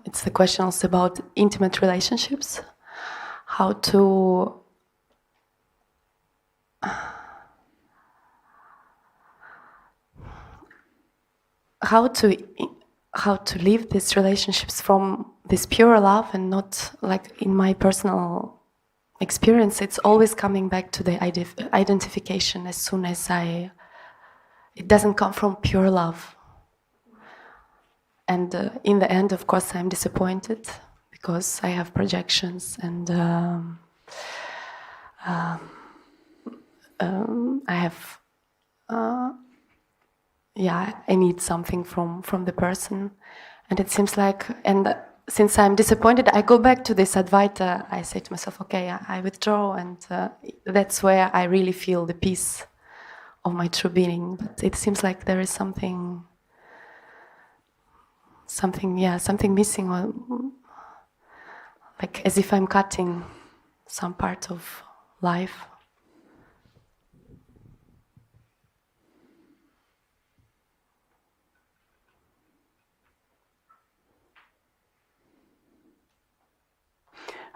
It's the question also about intimate relationships, how to live these relationships from this pure love, and not like in my personal experience. It's always coming back to the identification as soon as it doesn't come from pure love. And in the end, of course, I'm disappointed because I have projections, and I have, I need something from the person. And it seems like, and since I'm disappointed, I go back to this Advaita. I say to myself, okay, I withdraw, and that's where I really feel the peace of my true being. But it seems like there is something missing, or like as if I'm cutting some part of life.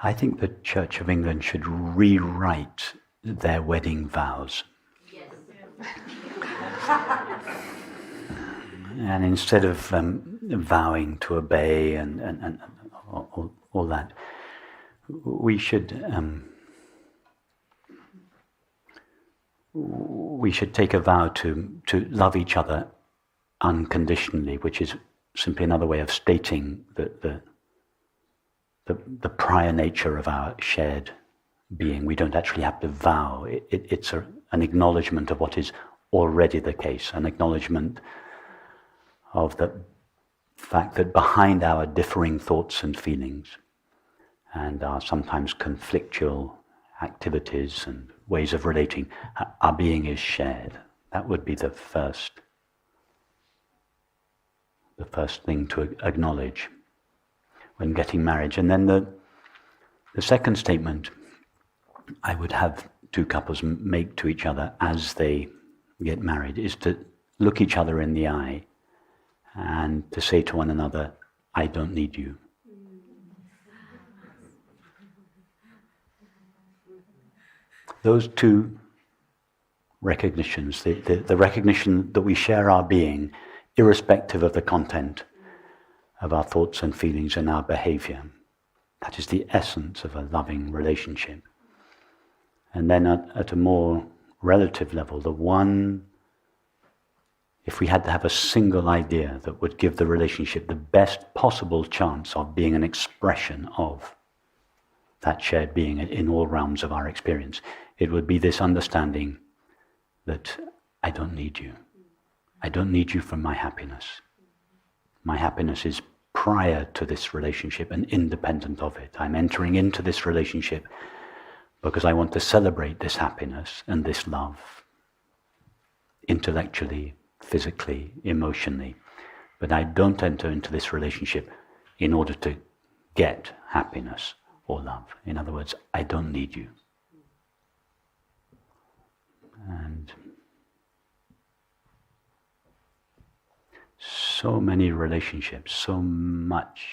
I think the Church of England should rewrite their wedding vows. Yes. And instead of vowing to obey and all that, we should take a vow to love each other unconditionally, which is simply another way of stating the prior nature of our shared being. We don't actually have to vow. It's an acknowledgement of what is already the case, an acknowledgement of the fact that behind our differing thoughts and feelings and our sometimes conflictual activities and ways of relating, our being is shared. That would be the first thing to acknowledge when getting married. And then the second statement I would have two couples make to each other as they get married is to look each other in the eye and to say to one another, I don't need you. Those two recognitions, the recognition that we share our being irrespective of the content of our thoughts and feelings and our behavior. That is the essence of a loving relationship. And then at a more relative level, the one, if we had to have a single idea that would give the relationship the best possible chance of being an expression of that shared being in all realms of our experience, it would be this understanding that I don't need you. I don't need you for my happiness. My happiness is prior to this relationship and independent of it. I'm entering into this relationship because I want to celebrate this happiness and this love intellectually, physically, emotionally. But I don't enter into this relationship in order to get happiness or love. In other words, I don't need you. And so many relationships, so much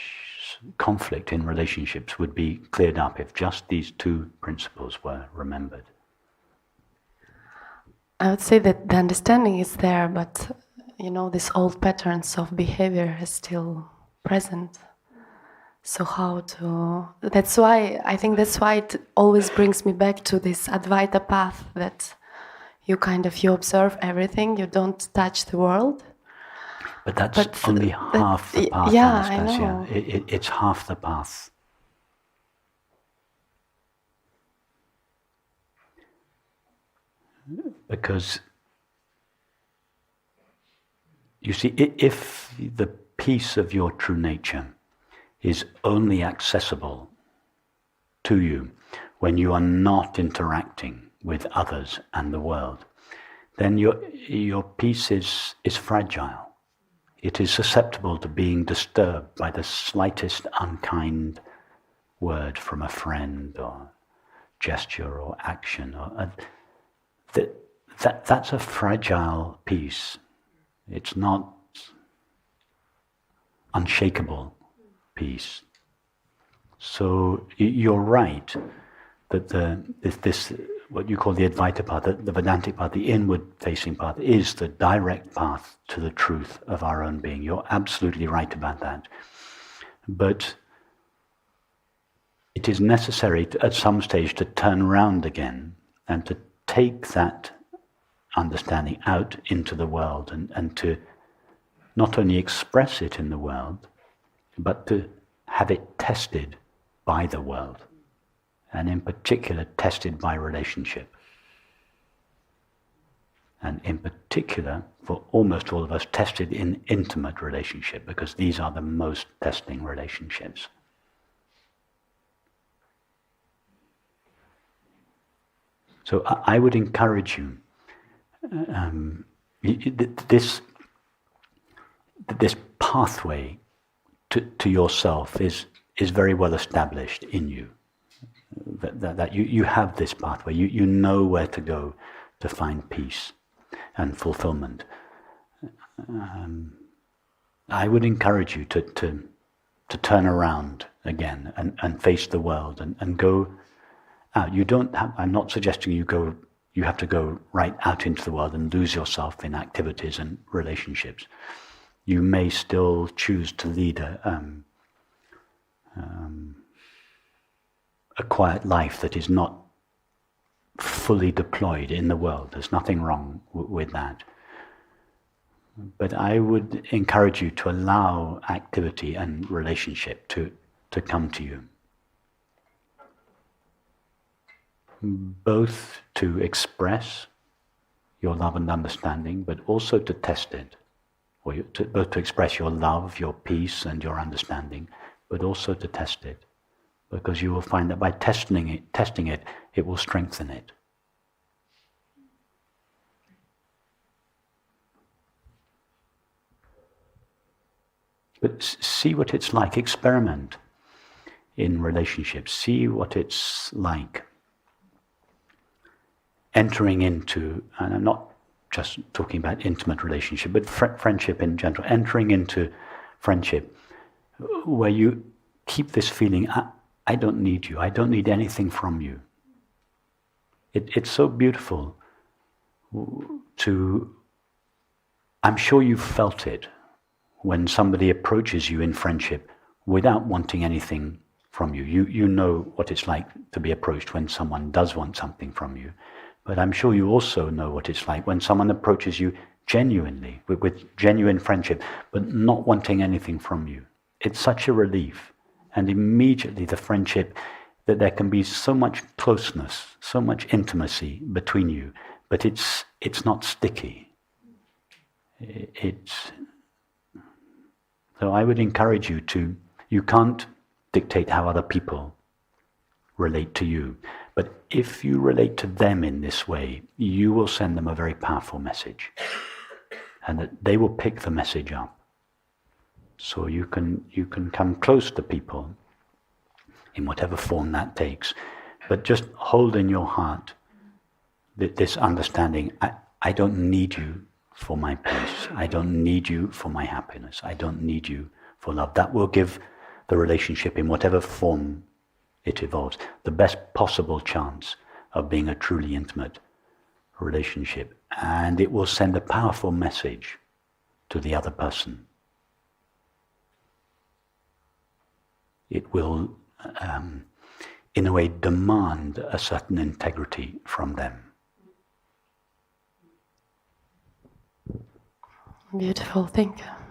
conflict in relationships would be cleared up if just these two principles were remembered. I would say that the understanding is there, but these old patterns of behavior are still present. So that's why it always brings me back to this Advaita path, that you observe everything, you don't touch the world. But that's only half the path, Anastasia. I know. It's half the path. Because, you see, if the peace of your true nature is only accessible to you when you are not interacting with others and the world, then your peace is fragile. It is susceptible to being disturbed by the slightest unkind word from a friend or gesture or action. That's a fragile peace. It's not unshakable peace. So you're right that this what you call the Advaita path, the Vedantic path, the inward-facing path, is the direct path to the truth of our own being. You're absolutely right about that. But it is necessary at some stage to turn around again and to take that understanding out into the world and to not only express it in the world, but to have it tested by the world, and in particular tested by relationship. And in particular, for almost all of us, tested in intimate relationship, because these are the most testing relationships. So I would encourage you, this pathway to yourself is very well established in you. That you have this pathway, you know where to go to find peace and fulfillment. I would encourage you to turn around again and face the world and go out. I'm not suggesting you have to go right out into the world and lose yourself in activities and relationships. You may still choose to lead a quiet life that is not fully deployed in the world. There's nothing wrong with that. But I would encourage you to allow activity and relationship to come to you. Both to express your love and understanding, but also to test it. Both to express your love, your peace, and your understanding, but also to test it. Because you will find that by testing it, it will strengthen it. But see what it's like. Experiment in relationships. See what it's like entering into, and I'm not just talking about intimate relationship, but friendship in general, entering into friendship where you keep this feeling, I don't need you, I don't need anything from you. It's so beautiful I'm sure you've felt it when somebody approaches you in friendship without wanting anything from you. You know what it's like to be approached when someone does want something from you. But I'm sure you also know what it's like when someone approaches you genuinely, with genuine friendship, but not wanting anything from you. It's such a relief. And immediately the friendship, that there can be so much closeness, so much intimacy between you, but it's not sticky. So I would encourage you you can't dictate how other people relate to you. But if you relate to them in this way, you will send them a very powerful message. And that they will pick the message up. So you can come close to people in whatever form that takes. But just hold in your heart this understanding, I don't need you for my peace. I don't need you for my happiness. I don't need you for love. That will give the relationship, in whatever form it evolves, the best possible chance of being a truly intimate relationship. And it will send a powerful message to the other person. It will, in a way, demand a certain integrity from them. Beautiful, thank you.